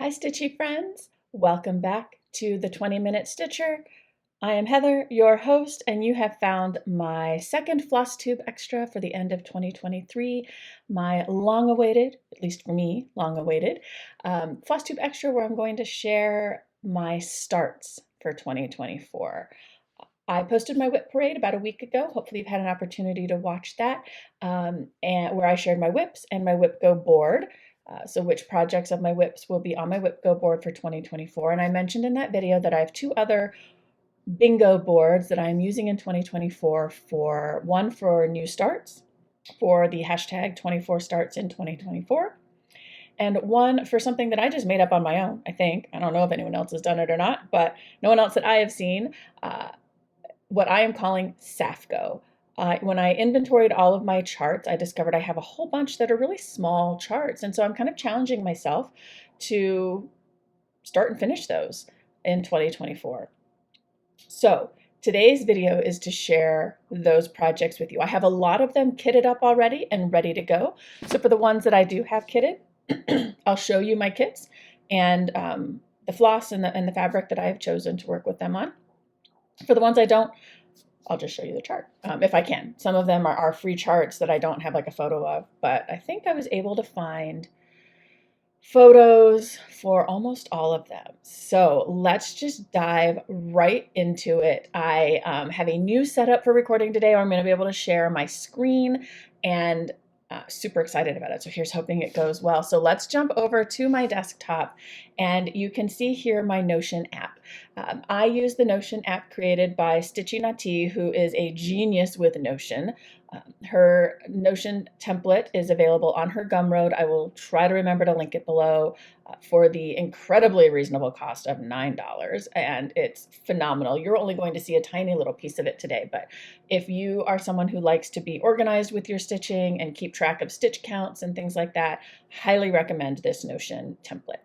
Hi, Stitchy friends. Welcome back to the 20-Minute Stitcher. I am Heather, your host, and you have found my second Flosstube extra for the end of 2023, my long-awaited, at least for me, long-awaited, Flosstube extra where I'm going to share my starts for 2024. I posted my whip parade about a week ago. Hopefully you've had an opportunity to watch that, and where I shared my whips and my whip go board. So which projects of my whips will be on my whip go board for 2024. And I mentioned in that video that I have two other bingo boards that I'm using in 2024 for one for new starts for the hashtag 24 starts in 2024. And one for something that I just made up on my own, I think. I don't know if anyone else has done it or not, but no one else that I have seen. What I am calling Safco. When I inventoried all of my charts, I discovered I have a whole bunch that are really small charts. And so I'm kind of challenging myself to start and finish those in 2024. So today's video is to share those projects with you. I have a lot of them kitted up already and ready to go. So for the ones that I do have kitted, I'll show you my kits and the floss and the fabric that I have chosen to work with them on. For the ones I don't, I'll just show you the chart if I can. Some of them are free charts that I don't have like a photo of, but I think I was able to find photos for almost all of them. So let's just dive right into it. I have a new setup for recording today, where I'm going to be able to share my screen, and super excited about it. So here's hoping it goes well. So let's jump over to my desktop, and you can see here my Notion app. I use the Notion app created by Stitchy Nati, who is a genius with Notion. Her Notion template is available on her Gumroad. I will try to remember to link it below for the incredibly reasonable cost of $9, and it's phenomenal. You're only going to see a tiny little piece of it today, but if you are someone who likes to be organized with your stitching and keep track of stitch counts and things like that, highly recommend this Notion template.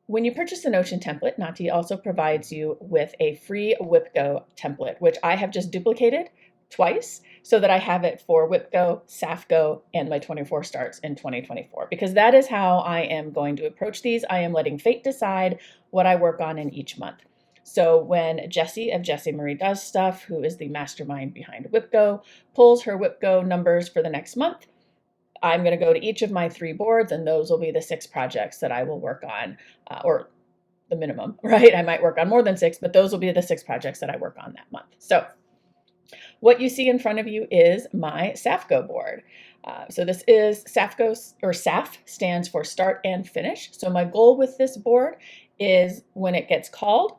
When you purchase the Notion template, Nati also provides you with a free WhipGo template, which I have just duplicated twice so that I have it for WhipGo, Safgo, and my 24 starts in 2024, because that is how I am going to approach these. I am letting fate decide what I work on in each month. So when Jessie of Jessie Marie Does Stuff, who is the mastermind behind WhipGo, pulls her WhipGo numbers for the next month, I'm going to go to each of my 3 boards, and those will be the 6 projects that I will work on, or the minimum, right? I might work on more than 6, but those will be the 6 projects that I work on that month. So what you see in front of you is my Safgo board. So this is Safco, or SAF stands for start and finish. So my goal with this board is when it gets called,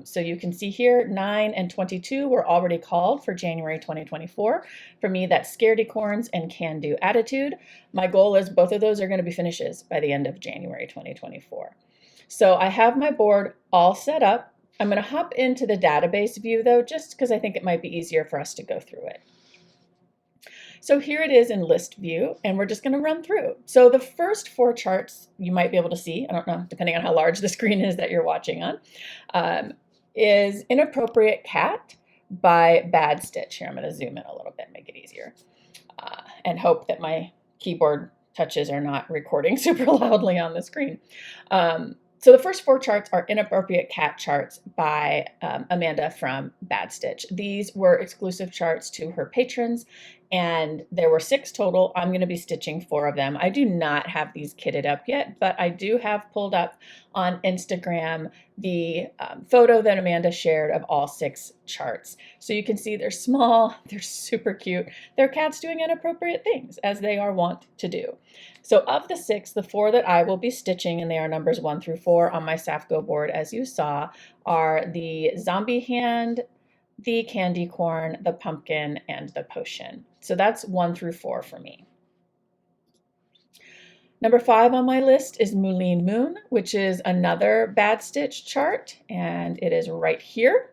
so you can see here 9 and 22 were already called for January 2024. For me, that's Scaredy-Corns and Can Do Attitude. My goal is both of those are going to be finishes by the end of January 2024. So I have my board all set up. I'm going to hop into the database view though, just because I think it might be easier for us to go through it. So here it is in list view, and we're just going to run through. So the first 4 charts you might be able to see, I don't know, depending on how large the screen is that you're watching on, is Inappropriate Cat by Bad Stitch. Here, I'm going to zoom in a little bit, make it easier, and hope that my keyboard touches are not recording super loudly on the screen. So the first 4 charts are Inappropriate Cat charts by Amanda from Bad Stitch. These were exclusive charts to her patrons, and there were 6 total. I'm going to be stitching 4 of them. I do not have these kitted up yet, but I do have pulled up on Instagram the photo that Amanda shared of all 6 charts. So you can see they're small, they're super cute. They're cats doing inappropriate things, as they are wont to do. So of the 6, the 4 that I will be stitching, and they are numbers 1 through 4 on my Safgo board, as you saw, are the zombie hand, the candy corn, the pumpkin, and the potion. So that's 1 through 4 for me. Number 5 on my list is Moulin Moon, which is another Bad Stitch chart, and it is right here.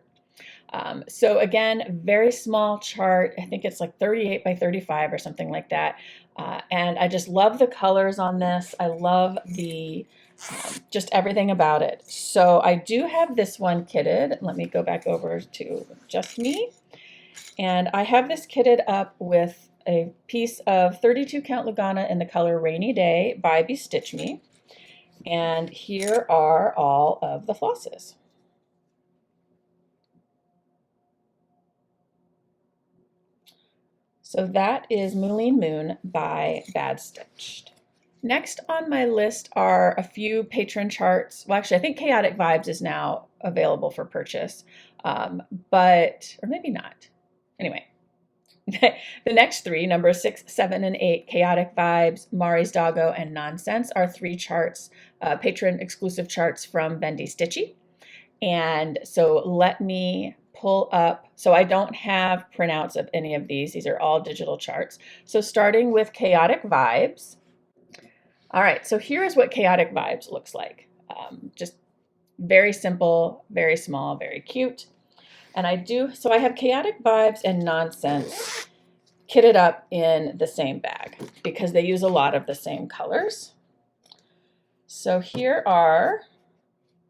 So again, very small chart. I think it's like 38 by 35 or something like that. And I just love the colors on this. I love the just everything about it. So I do have this one kitted. Let me go back over to just me. And I have this kitted up with a piece of 32 count Lugana in the color Rainy Day by Bestitch Me. And here are all of the flosses. So that is Moonleen Moon by Bad Stitched. Next on my list are a few patron charts. Well, actually, I think Chaotic Vibes is now available for purchase, or maybe not. Anyway, the next three, number 6, 7, and 8, Chaotic Vibes, Mari's Doggo, and Nonsense, are three charts, patron exclusive charts from Bendy Stitchy. And so let me pull up, so I don't have printouts of any of these. These are all digital charts. So starting with Chaotic Vibes. All right, so here is what Chaotic Vibes looks like. Just very simple, very small, very cute. And I have Chaotic Vibes and Nonsense kitted up in the same bag because they use a lot of the same colors. So here are,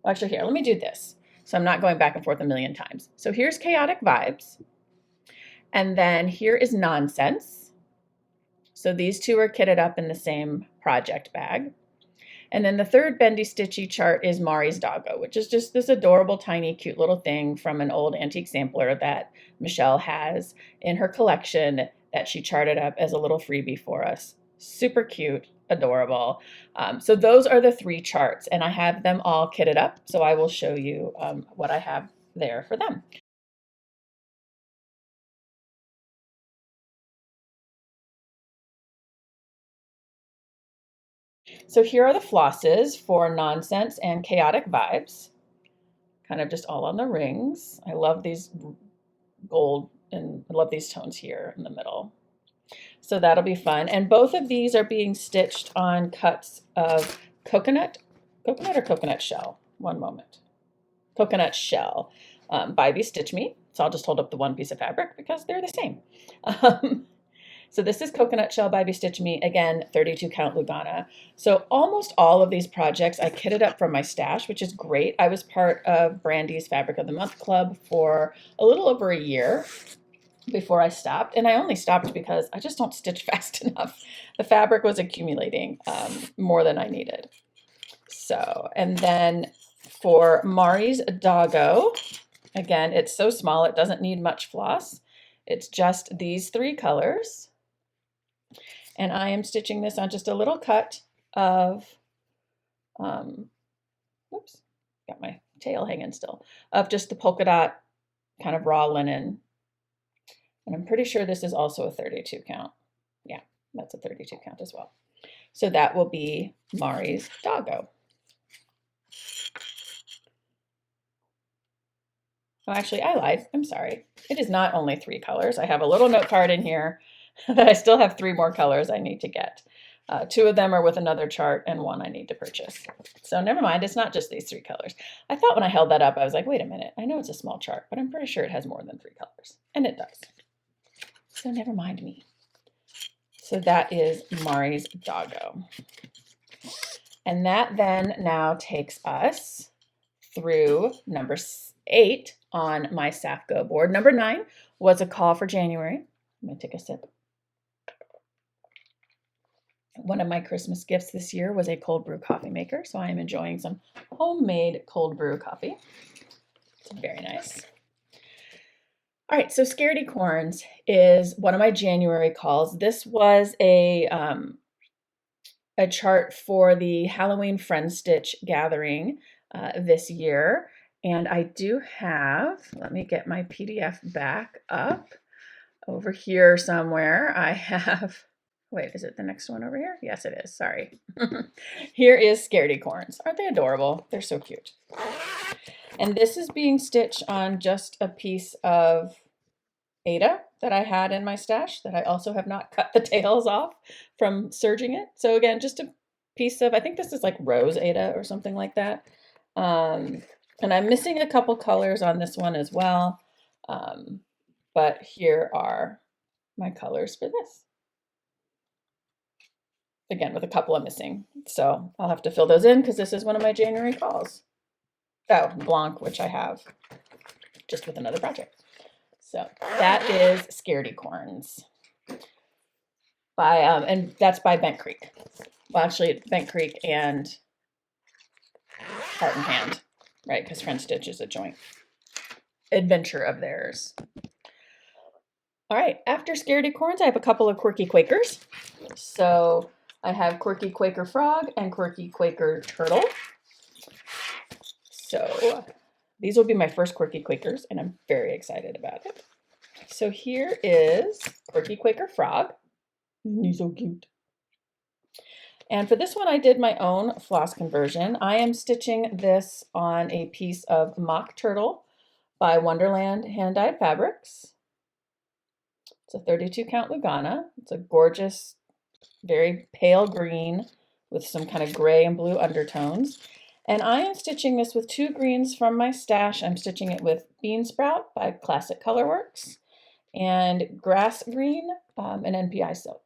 actually here, let me do this. So I'm not going back and forth a million times. So here's Chaotic Vibes. And then here is Nonsense. So these two are kitted up in the same project bag. And then the third Bendy Stitchy chart is Mari's Doggo, which is just this adorable, tiny, cute little thing from an old antique sampler that Michelle has in her collection that she charted up as a little freebie for us. Super cute, adorable. So those are the three charts, and I have them all kitted up, so I will show you what I have there for them. So here are the flosses for Nonsense and Chaotic Vibes. Kind of just all on the rings. I love these gold and I love these tones here in the middle. So that'll be fun. And both of these are being stitched on cuts of coconut or coconut shell. One moment. Coconut shell by Stitch Me. So I'll just hold up the one piece of fabric because they're the same. So this is Coconut Shell by Stitch Me, again, 32 count Lugana. So almost all of these projects I kitted up from my stash, which is great. I was part of Brandy's Fabric of the Month Club for a little over a year before I stopped. And I only stopped because I just don't stitch fast enough. The fabric was accumulating more than I needed. So, and then for Mari's Doggo, again, it's so small, it doesn't need much floss. It's just these three colors. And I am stitching this on just a little cut of, oops, got my tail hanging still, of just the polka dot kind of raw linen. And I'm pretty sure this is also a 32 count. Yeah, that's a 32 count as well. So that will be Mari's Doggo. Oh, actually, I lied. I'm sorry. It is not only three colors. I have a little note card in here that I still have three more colors I need to get. Two of them are with another chart and one I need to purchase. So never mind, it's not just these three colors. I thought when I held that up, I was like, wait a minute, I know it's a small chart, but I'm pretty sure it has more than three colors. And it does. So never mind me. So that is Mari's Doggo. And that then now takes us through number 8 on my Safgo board. Number 9 was a call for January. I'm going to take a sip. One of my Christmas gifts this year was a cold brew coffee maker, so I am enjoying some homemade cold brew coffee. It's very nice. All right, so Scaredy Corns is one of my January calls. This was a chart for the Halloween Friend Stitch gathering this year. And I do have, let me get my PDF back up over here somewhere. I have, wait, is it the next one over here? Yes, it is. Sorry. Here is Scaredy Corns. Aren't they adorable? They're so cute. And this is being stitched on just a piece of Aida that I had in my stash that I also have not cut the tails off from serging it. So again, just a piece of, I think this is like rose Aida or something like that. And I'm missing a couple colors on this one as well. But here are my colors for this. Again, with a couple I'm missing. So I'll have to fill those in because this is one of my January calls. Oh, Blanc, which I have just with another project. So that is Scaredy Corns by, and that's by Bent Creek. Well, actually, Bent Creek and heart and hand, right? Because French stitch is a joint adventure of theirs. All right, after Scaredy Corns, I have a couple of Quirky Quakers. So I have Quirky Quaker Frog and Quirky Quaker Turtle. So these will be my first Quirky Quakers, and I'm very excited about it. So here is Quirky Quaker Frog. Isn't he so cute? And for this one, I did my own floss conversion. I am stitching this on a piece of Mock Turtle by Wonderland Hand-Dyed Fabrics. It's a 32 count Lugana. It's a gorgeous, very pale green with some kind of gray and blue undertones. And I am stitching this with 2 greens from my stash. I'm stitching it with Bean Sprout by Classic Colorworks and Grass Green and NPI Silk.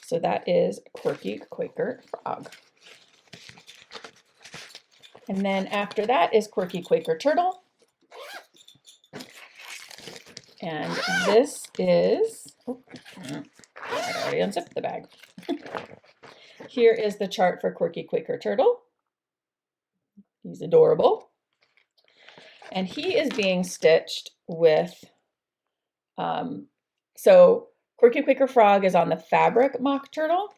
So that is Quirky Quaker Frog. And then after that is Quirky Quaker Turtle. And this is, I already unzipped the bag. Here is the chart for Quirky Quaker Turtle. He's adorable. And he is being stitched with, so Quirky Quaker Frog is on the fabric Mock Turtle.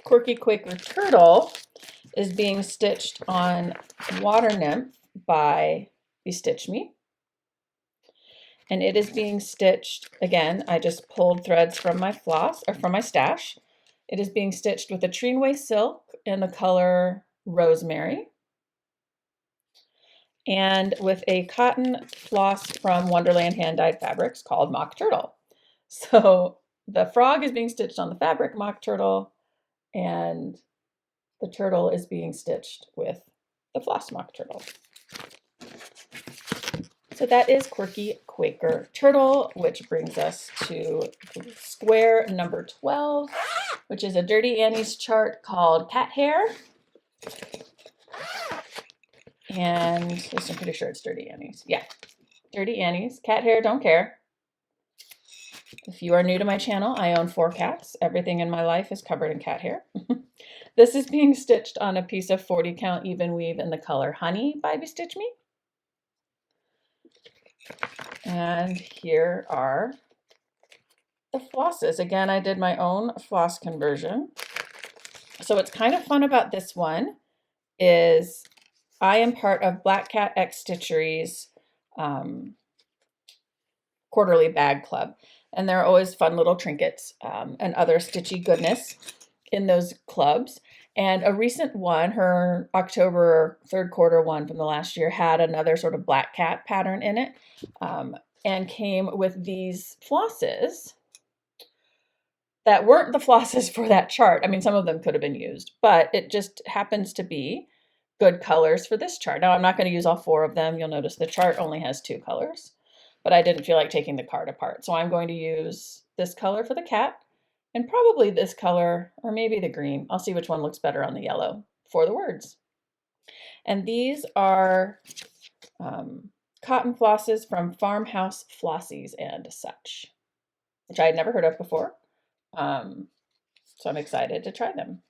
Quirky Quaker Turtle is being stitched on Water Nymph by Bestitch Me. And it is being stitched, again, I just pulled threads from my floss, or from my stash. It is being stitched with a Treenway silk in the color Rosemary, and with a cotton floss from Wonderland Hand-Dyed Fabrics called Mock Turtle. So the frog is being stitched on the fabric Mock Turtle, and the turtle is being stitched with the floss Mock Turtle. So that is Quirky Quaker Turtle, which brings us to square number 12, which is a Dirty Annie's chart called Cat Hair. And at least I'm pretty sure it's Dirty Annie's. Yeah, Dirty Annie's. Cat hair, don't care. If you are new to my channel, I own 4 cats. Everything in my life is covered in cat hair. This is being stitched on a piece of 40 count even weave in the color Honey by Bestitch Me. And here are the flosses. Again, I did my own floss conversion. So what's kind of fun about this one is I am part of Black Cat X Stitchery's quarterly bag club. And there are always fun little trinkets and other stitchy goodness in those clubs. And a recent one, her October 3rd quarter one from the last year, had another sort of black cat pattern in it and came with these flosses that weren't the flosses for that chart. I mean, some of them could have been used, but it just happens to be good colors for this chart. Now, I'm not going to use all 4 of them. You'll notice the chart only has 2 colors, but I didn't feel like taking the card apart. So I'm going to use this color for the cat and probably this color or maybe the green. I'll see which one looks better on the yellow for the words. And these are cotton flosses from Farmhouse Flossies and Such, which I had never heard of before. So I'm excited to try them.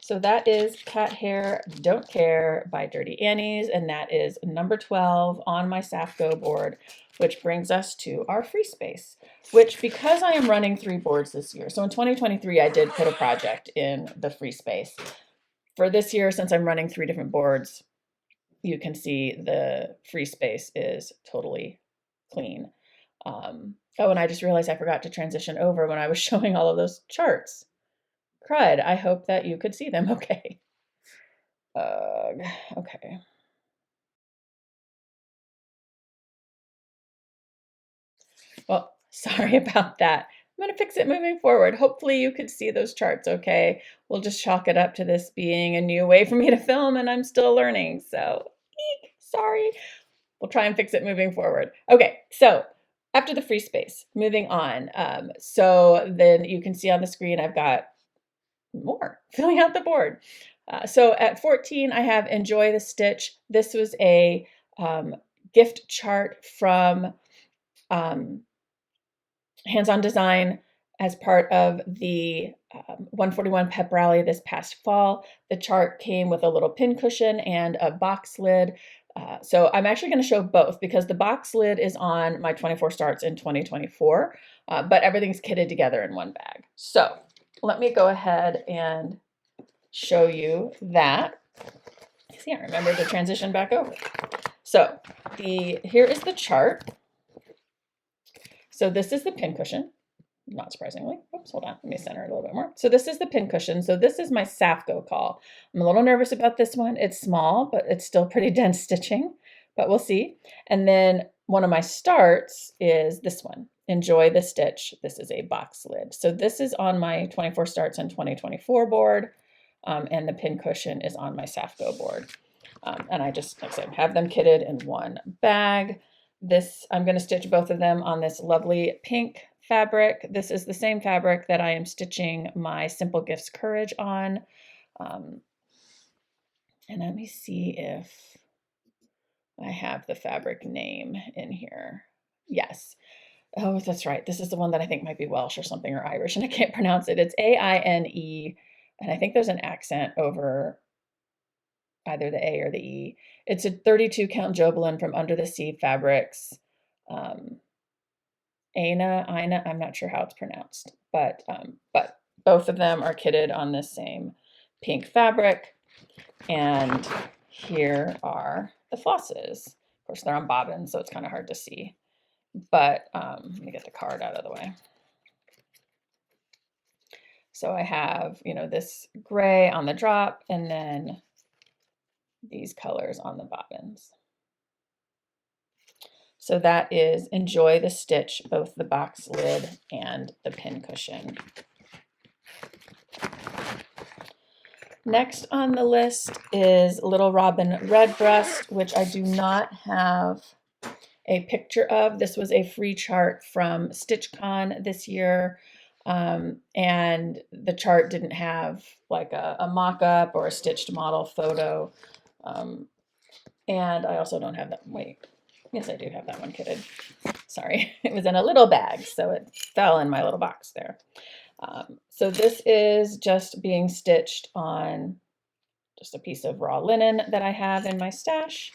So that is Cat Hair Don't Care by Dirty Annie's, and that is number 12 on my Safgo board, which brings us to our free space, which because I am running 3 boards this year, so in 2023 I did put a project in the free space. For this year, since I'm running 3 different boards, you can see the free space is totally clean. Oh, and I just realized I forgot to transition over when I was showing all of those charts. Crud, I hope that you could see them okay. Okay. Well, sorry about that. I'm going to fix it moving forward. Hopefully you could see those charts okay. We'll just chalk it up to this being a new way for me to film and I'm still learning. So, eek, sorry. We'll try and fix it moving forward. Okay, so after the free space, moving on. So then you can see on the screen I've got more filling out the board. So at 14, I have Enjoy the Stitch. This was a gift chart from Hands-On Design as part of the 141 pep rally this past fall. The chart came with a little pin cushion and a box lid. So I'm actually going to show both because the box lid is on my 24 starts in 2024, but everything's kitted together in one bag. So let me go ahead and show you that. See, I remember to transition back over. So here is the chart. So this is the pin cushion, not surprisingly. Oops, hold on, let me center it a little bit more. So this is the pin cushion. So this is my Safco call. I'm a little nervous about this one. It's small, but it's still pretty dense stitching, but we'll see. And then one of my starts is this one, Enjoy the Stitch. This is a box lid. So this is on my 24 starts in 2024 board, and the pin cushion is on my Safco board. And I just, like I said, have them kitted in one bag. I'm going to stitch both of them on this lovely pink fabric. This is the same fabric that I am stitching my Simple Gifts Courage on. And let me see if I have the fabric name in here. Yes. Oh, that's right. This is the one that I think might be Welsh or something, or Irish, and I can't pronounce it. It's AINE, and I think there's an accent over either the A or the E. It's a 32 count Jobelin from Under the Sea Fabrics. Aina, I'm not sure how it's pronounced, but both of them are kitted on this same pink fabric. And here are the flosses. Of course, they're on bobbin, so it's kind of hard to see. But let me get the card out of the way. So I have, this gray on the drop and then these colors on the bobbins. So that is Enjoy the Stitch, both the box lid and the pin cushion. Next on the list is Little Robin Redbreast, which I do not have a picture of. This was a free chart from StitchCon this year, and the chart didn't have like a mock-up or a stitched model photo. And I also don't have that. Wait, yes, I do have that one kitted. Sorry, it was in a little bag, so it fell in my little box there. So this is just being stitched on just a piece of raw linen that I have in my stash.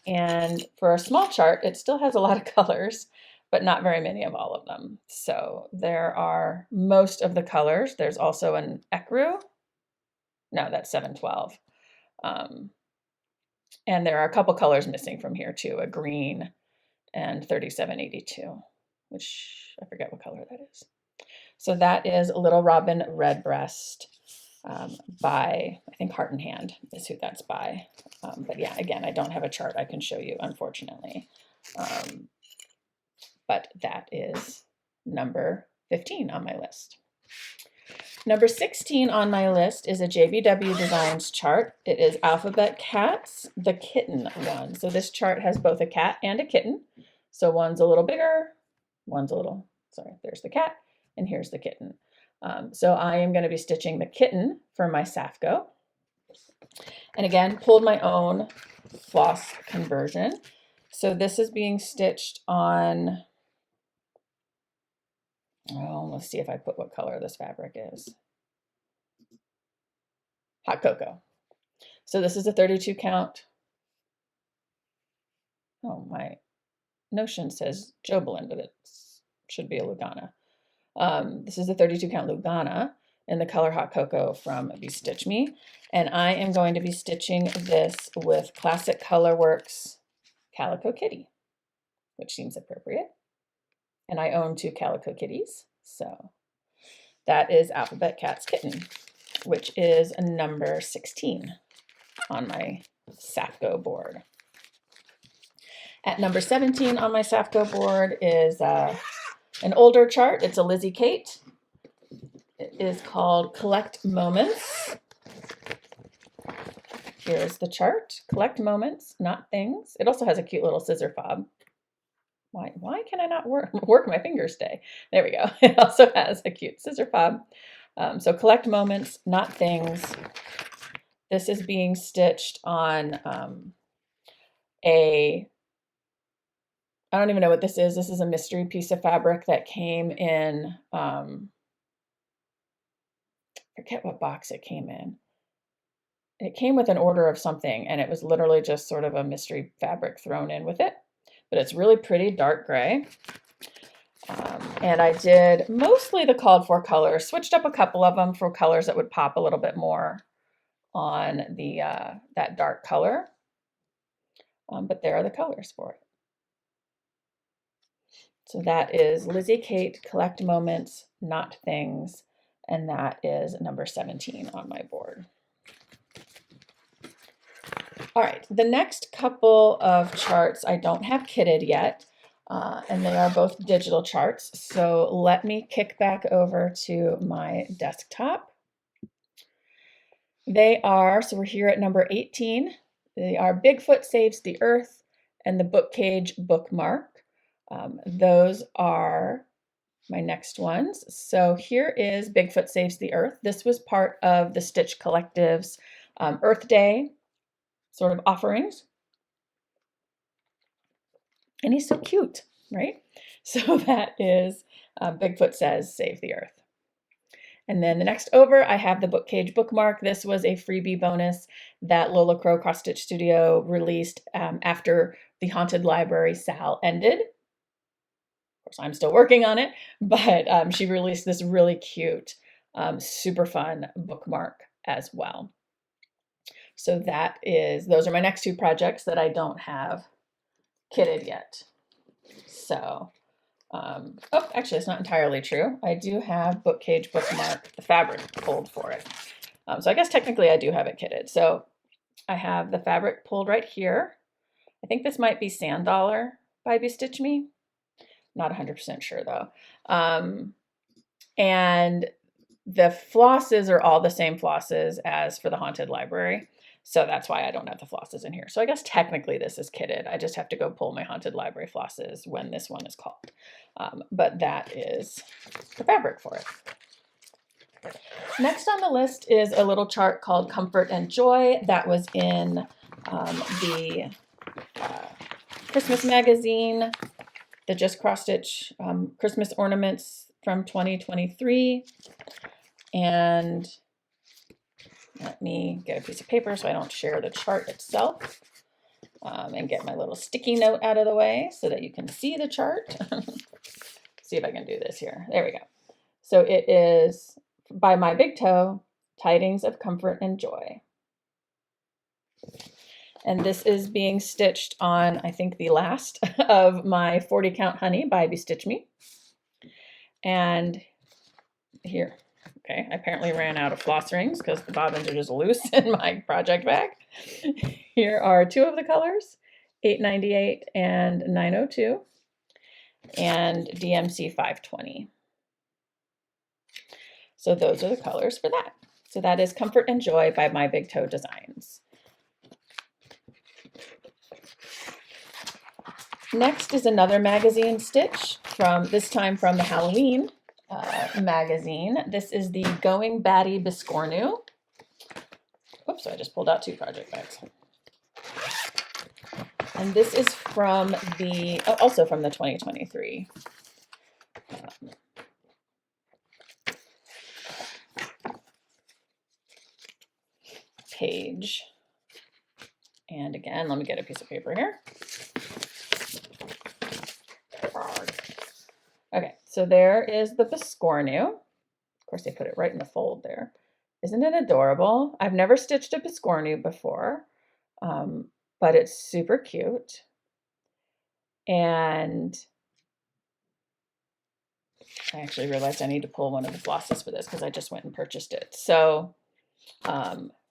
And for a small chart, it still has a lot of colors, but not very many of all of them. So there are most of the colors. There's also an ecru. No, that's 712. And there are a couple colors missing from here too, a green and 3782, which I forget what color that is. So that is Little Robin Redbreast by, I think Heart and Hand is who that's by. But yeah, again, I don't have a chart I can show you, unfortunately. But that is number 15 on my list. Number 16 on my list is a JBW Designs chart. It is Alphabet Cats, the kitten one. So this chart has both a cat and a kitten. So one's a little bigger, there's the cat, and here's the kitten. So I am going to be stitching the kitten for my Safco. And again, pulled my own floss conversion. So this is being stitched on, let's see if I put what color this fabric is. Hot cocoa. So this is a 32 count. Oh, my notion says Jobelin, but it should be a Lugana. This is a 32 count Lugana in the color Hot Cocoa from Be Stitch Me. And I am going to be stitching this with Classic Colorworks Calico Kitty, which seems appropriate. And I own 2 Calico Kitties. So that is Alphabet Cat's Kitten, which is a number 16 on my Safco board. At number 17 on my Safco board is an older chart. It's a Lizzie Kate. It is called Collect Moments. Here's the chart. Collect moments, not things. It also has a cute little scissor fob. Why can I not work my fingers today? There we go. It also has a cute scissor fob. So collect moments, not things. This is being stitched on I don't even know what this is. This is a mystery piece of fabric that came in forget what box it came in. It came with an order of something, and it was literally just sort of a mystery fabric thrown in with it. But it's really pretty dark gray. And I did mostly the called for colors, switched up a couple of them for colors that would pop a little bit more on the that dark color. But there are the colors for it. So that is Lizzie Kate, Collect Moments, Not Things, and that is number 17 on my board. All right, the next couple of charts I don't have kitted yet, and they are both digital charts. So let me kick back over to my desktop. They are, so we're here at number 18. They are Bigfoot Saves the Earth and the Book Cage Bookmark. Those are my next ones. So here is Bigfoot Saves the Earth. This was part of the Stitch Collective's Earth Day sort of offerings. And he's so cute, right? So that is Bigfoot Says Save the Earth. And then the next over, I have the Book Cage Bookmark. This was a freebie bonus that Lola Crow Cross Stitch Studio released after the Haunted Library Sal ended. Of course, I'm still working on it, but she released this really cute, super fun bookmark as well. So those are my next two projects that I don't have kitted yet. So, oh, actually, it's not entirely true. I do have Book Cage Bookmark, the fabric pulled for it. So I guess technically I do have it kitted. So I have the fabric pulled right here. I think this might be Sand Dollar by Bestitch Me. Not 100% sure though. And the flosses are all the same flosses as for the Haunted Library. So that's why I don't have the flosses in here. So I guess technically this is kitted. I just have to go pull my Haunted Library flosses when this one is called. But that is the fabric for it. Next on the list is a little chart called Comfort and Joy. That was in the Christmas magazine, the Just Cross Stitch Christmas ornaments from 2023. And let me get a piece of paper so I don't share the chart itself, and get my little sticky note out of the way so that you can see the chart. See if I can do this here. There we go. So it is by My Big Toe, Tidings of Comfort and Joy. And this is being stitched on, I think, the last of my 40 Count Honey by Bestitch Me. And here, okay, I apparently ran out of floss rings because the bobbins are just loose in my project bag. Here are two of the colors, 898 and 902, and DMC 520. So those are the colors for that. So that is Comfort and Joy by My Big Toe Designs. Next is another magazine stitch this time from the Halloween magazine. This is the Going Batty Biscornu. Oops, I just pulled out two project bags. And this is from also from the 2023 page. And again, let me get a piece of paper here. Okay, so there is the Biscornu. Of course, they put it right in the fold there. Isn't it adorable? I've never stitched a Biscornu before, but it's super cute. And I actually realized I need to pull one of the flosses for this because I just went and purchased it. So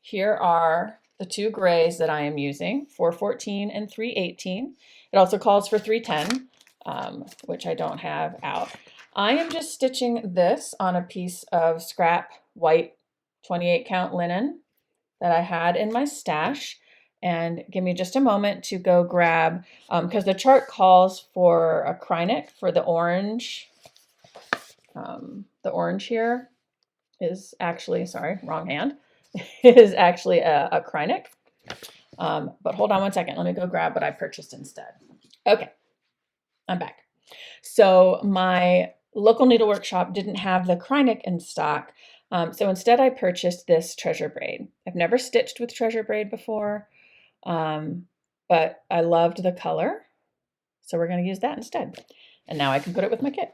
here are the two grays that I am using, 414 and 318. It also calls for 310. Which I don't have out. I am just stitching this on a piece of scrap white 28 count linen that I had in my stash. And give me just a moment to go grab, because the chart calls for a Krynic for the orange. The orange here is actually, sorry, wrong hand, is actually a Krynic. But hold on one second. Let me go grab what I purchased instead. Okay. I'm back. So my local needle workshop didn't have the Krynic in stock, So instead I purchased this treasure braid. I've never stitched with treasure braid before, but I loved the color. So we're going to use that instead. And now I can put it with my kit.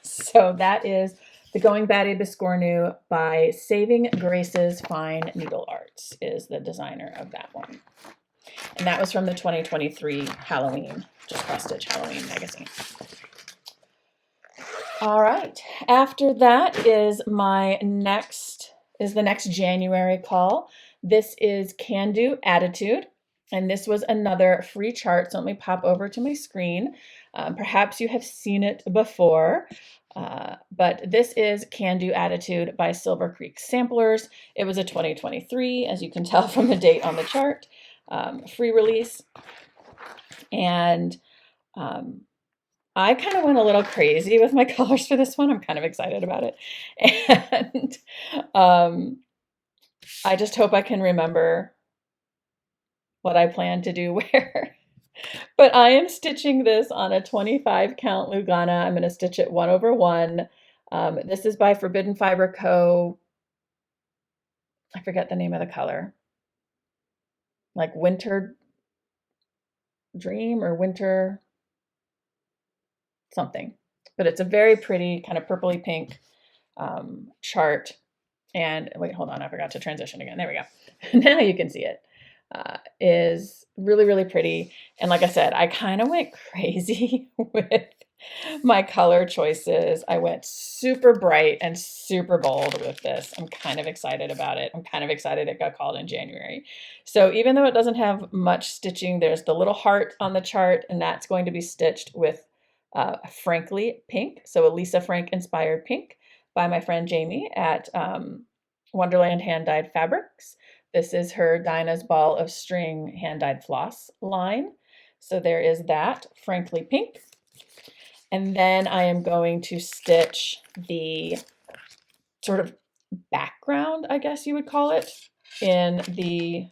So that is the Going Batty Biscornu by Saving Grace's Fine Needle Arts is the designer of that one. And that was from the 2023 Halloween, just Cross Stitch Halloween magazine. All right. After that is the next January call. This is Can Do Attitude. And this was another free chart. So let me pop over to my screen. Perhaps you have seen it before, but this is Can Do Attitude by Silver Creek Samplers. It was a 2023, as you can tell from the date on the chart, free release. And I kind of went a little crazy with my colors for this one. I'm kind of excited about it. And I just hope I can remember what I plan to do where. But I am stitching this on a 25 count Lugana. I'm going to stitch it 1/1. This is by Forbidden Fiber Co. I forget the name of the color. Like Winter Dream or Winter something. But it's a very pretty kind of purpley pink chart. And wait, hold on. I forgot to transition again. There we go. Now you can see it. Is really, really pretty. And like I said, I kind of went crazy with my color choices. I went super bright and super bold with this. I'm kind of excited about it. I'm kind of excited it got called in January. So even though it doesn't have much stitching, there's the little heart on the chart, and that's going to be stitched with Frankly Pink. So a Lisa Frank inspired pink by my friend Jamie at Wonderland Hand Dyed Fabrics. This is her Dinah's Ball of String Hand Dyed Floss line. So there is that, Frankly Pink. And then I am going to stitch the sort of background, I guess you would call it, in the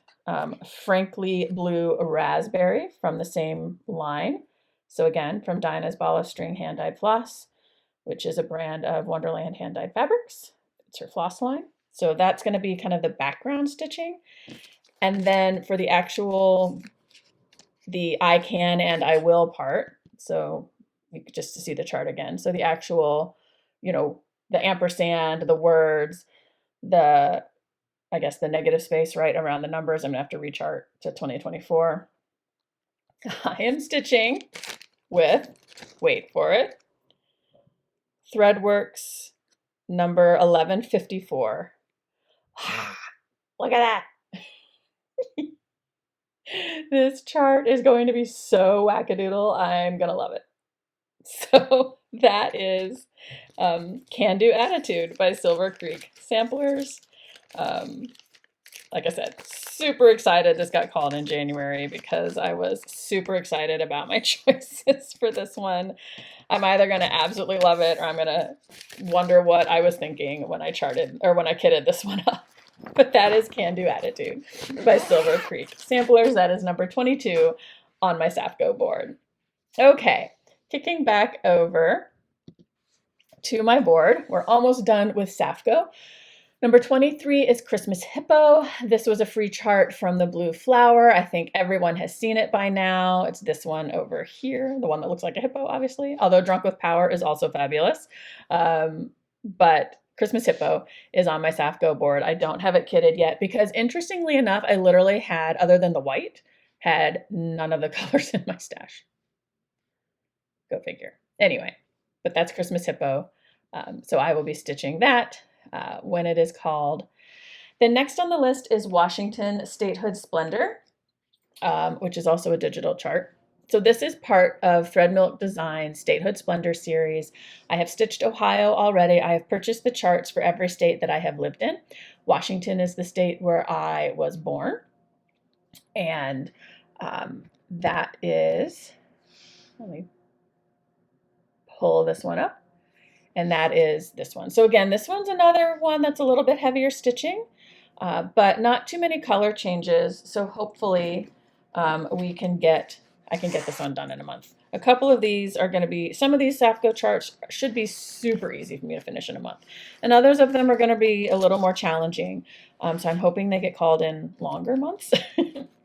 Frankly Blue Raspberry from the same line. So again, from Dinah's Ball of String Hand Dyed Floss, which is a brand of Wonderland Hand Dyed Fabrics. It's her floss line. So that's going to be kind of the background stitching. And then for the actual, the I can and I will part, so just to see the chart again. So the actual, the ampersand, the words, I guess the negative space right around the numbers, I'm going to have to rechart to 2024. I am stitching with, wait for it, Threadworks number 1154. Look at that. This chart is going to be so wackadoodle. I'm going to love it. So that is Can Do Attitude by Silver Creek Samplers. Like I said, super excited this got called in January because I was super excited about my choices for this one. I'm either going to absolutely love it or I'm going to wonder what I was thinking when I charted or when I kitted this one up. But that is Can Do Attitude by Silver Creek Samplers. That is number 22 on my Safco board. Okay, kicking back over to my board. We're almost done with Safco. Number 23 is Christmas Hippo. This was a free chart from the Blue Flower. I think everyone has seen it by now. It's this one over here, the one that looks like a hippo, obviously, although Drunk with Power is also fabulous. But Christmas Hippo is on my Safco board. I don't have it kitted yet because interestingly enough, I literally had, other than the white, had none of the colors in my stash. Go figure. Anyway, but that's Christmas Hippo. So I will be stitching that when it is called. Then next on the list is Washington Statehood Splendor, which is also a digital chart. So this is part of Thread Milk Design Statehood Splendor series. I have stitched Ohio already. I have purchased the charts for every state that I have lived in. Washington is the state where I was born. And that is, let me pull this one up. And that is this one. So again, this one's another one that's a little bit heavier stitching, but not too many color changes. So hopefully I can get this one done in a month. A couple of these are going to be, some of these Safco charts should be super easy for me to finish in a month. And others of them are going to be a little more challenging. So I'm hoping they get called in longer months,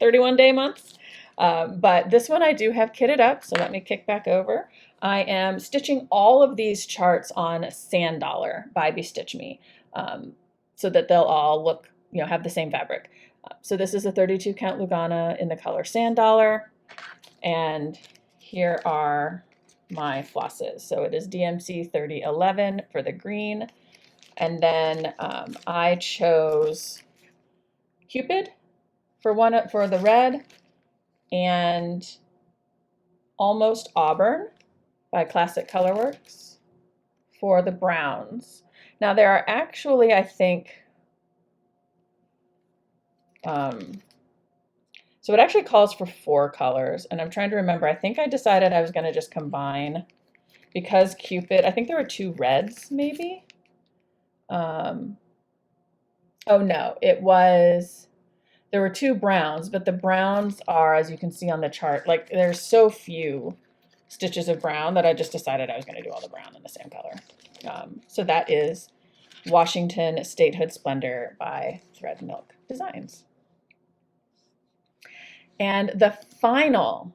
31-day months. But this one I do have kitted up, so let me kick back over. I am stitching all of these charts on Sand Dollar by Bestitch Me, so that they'll all look, have the same fabric. So this is a 32 count Lugana in the color Sand Dollar, and here are my flosses. So it is DMC 3011 for the green, and then I chose Cupid for the red, and Almost Auburn by Classic Colorworks for the browns. Now there are actually, I think, so it actually calls for 4 colors, and I'm trying to remember. I think I decided I was going to just combine, because Cupid, I think there were 2 reds maybe. Oh no, there were 2 browns, but the browns are, as you can see on the chart, like there's so few stitches of brown that I just decided I was going to do all the brown in the same color. So that is Washington Statehood Splendor by Thread Milk Designs. And the final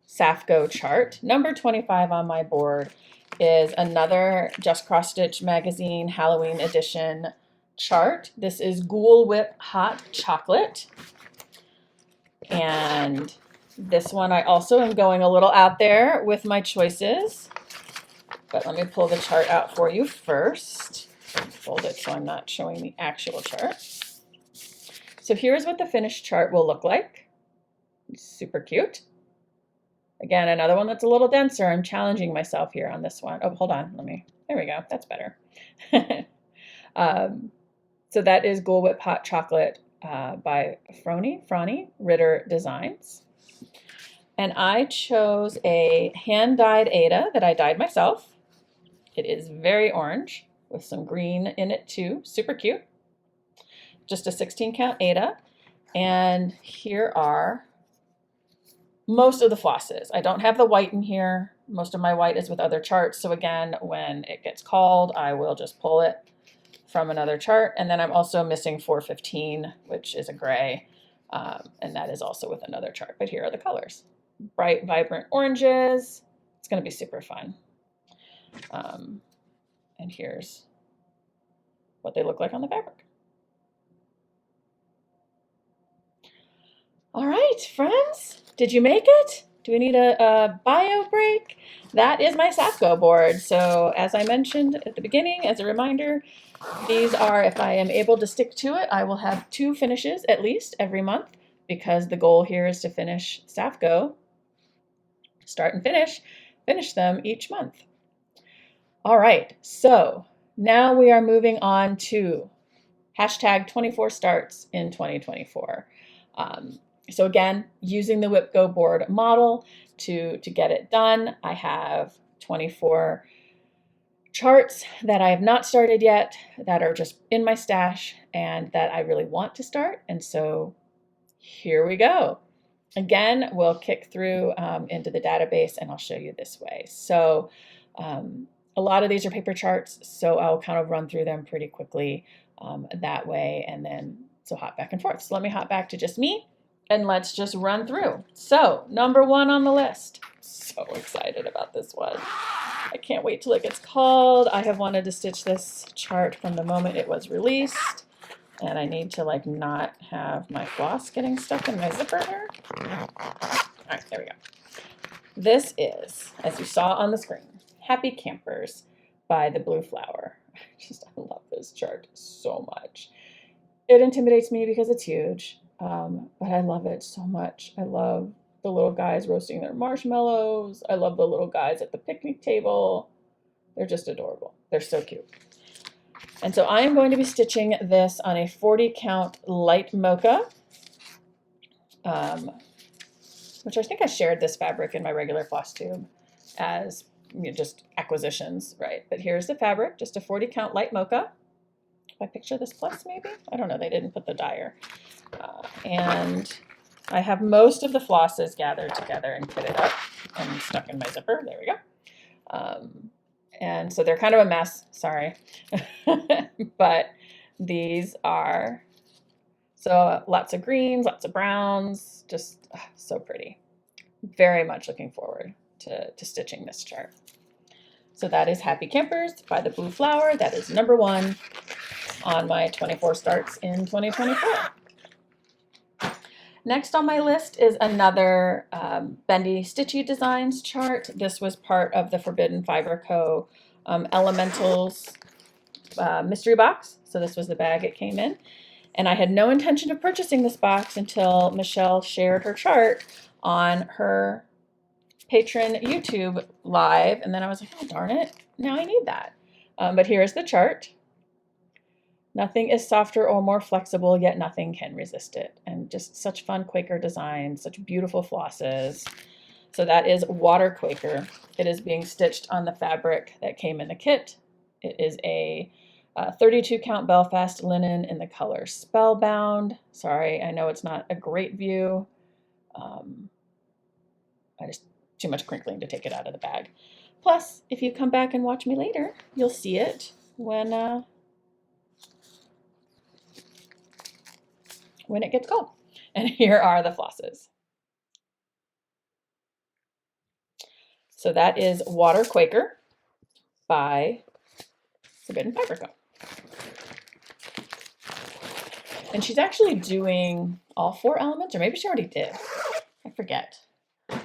Safco chart, number 25 on my board, is another Just Cross Stitch Magazine Halloween edition chart. This is Ghoul Whip Hot Chocolate. And this one I also am going a little out there with my choices. But let me pull the chart out for you first. Fold it so I'm not showing the actual chart. So here's what the finished chart will look like. Super cute. Again, another one that's a little denser. I'm challenging myself here on this one. Oh, hold on. There we go. That's better. So that is Ghoul Whip Hot Chocolate by Franny Ritter Designs. And I chose a hand-dyed Ada that I dyed myself. It is very orange with some green in it too. Super cute. Just a 16 count Ada. And here are most of the flosses. I don't have the white in here. Most of my white is with other charts. So again, when it gets called, I will just pull it from another chart. And then I'm also missing 415, which is a gray. And that is also with another chart. But here are the colors. Bright, vibrant oranges. It's going to be super fun. And here's what they look like on the fabric. All right, friends, did you make it? Do we need a bio break? That is my Safco board. So as I mentioned at the beginning, as a reminder, these are, if I am able to stick to it, I will have 2 finishes at least every month, because the goal here is to finish Safco, start and finish them each month. All right, so now we are moving on to hashtag 24 starts in 2024. So again, using the Whip Go board model to get it done, I have 24 charts that I have not started yet, that are just in my stash and that I really want to start. And so here we go. Again, we'll kick through into the database and I'll show you this way. So a lot of these are paper charts, so I'll kind of run through them pretty quickly that way, and then so hop back and forth. So let me hop back to just me. And let's just run through. So number 1 on the list. So excited about this one. I can't wait till it gets called. I have wanted to stitch this chart from the moment it was released. And I need to not have my floss getting stuck in my zipper here. All right, there we go. This is, as you saw on the screen, Happy Campers by the Blue Flower. I love this chart so much. It intimidates me because it's huge. But I love it so much. I love the little guys roasting their marshmallows. I love the little guys at the picnic table. They're just adorable. They're so cute. And so I am going to be stitching this on a 40 count light mocha, which I think I shared this fabric in my regular Flosstube as just acquisitions, right? But here's the fabric, just a 40 count light mocha. If I picture this plus maybe? I don't know, they didn't put the dyer. And I have most of the flosses gathered together and kitted up and stuck in my zipper. There we go. And so they're kind of a mess, sorry. But these are, so lots of greens, lots of browns, just so pretty. Very much looking forward to stitching this chart. So that is Happy Campers by the Blue Flower. That is number 1 on my 24 starts in 2024. Next on my list is another Bendy Stitchy Designs chart. This was part of the Forbidden Fiber Co. Elementals mystery box. So this was the bag it came in. And I had no intention of purchasing this box until Michelle shared her chart on her patron YouTube live. And then I was like, oh, darn it, now I need that. But here's the chart. Nothing is softer or more flexible, yet nothing can resist it. And just such fun Quaker designs, such beautiful flosses. So that is Water Quaker. It is being stitched on the fabric that came in the kit. It is a 32 count Belfast linen in the color Spellbound. Sorry, I know it's not a great view. I just too much crinkling to take it out of the bag. Plus, if you come back and watch me later, you'll see it when it gets cold. And here are the flosses. So that is Water Quaker by Forbidden Fiber Co. And she's actually doing all 4 elements, or maybe she already did. I forget.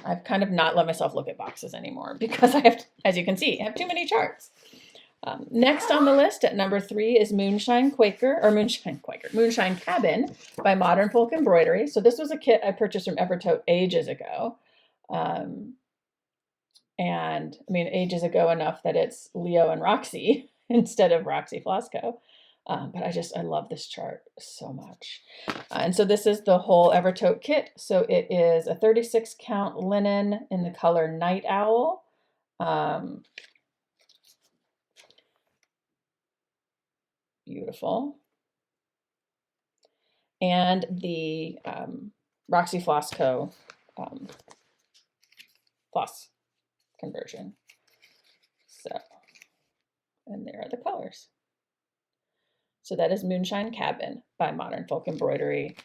I've kind of not let myself look at boxes anymore because I have, as you can see, I have too many charts. Next on the list at number 3 is Moonshine Cabin by Modern Folk Embroidery. So this was a kit I purchased from Evertote ages ago. And I mean, ages ago enough that it's Leo and Roxy instead of Roxy Flosco. But I love this chart so much. And so this is the whole Evertote kit. So it is a 36 count linen in the color Night Owl. Beautiful. And the Roxy Flosco floss conversion. So, and there are the colors. So that is Moonshine Cabin by Modern Folk Embroidery,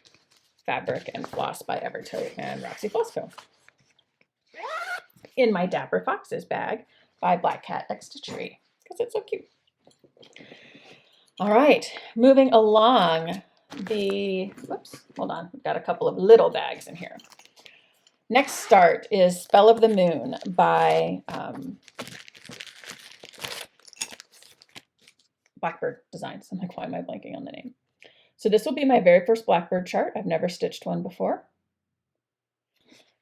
fabric and floss by Evertote and Roxy Flosco. In my Dapper Foxes bag by Black Cat X Stitchery, because it's so cute. All right, moving along whoops, hold on, we've got a couple of little bags in here. Next start is Spell of the Moon by Blackbird Designs. I'm like, why am I blanking on the name? So this will be my very first Blackbird chart. I've never stitched one before.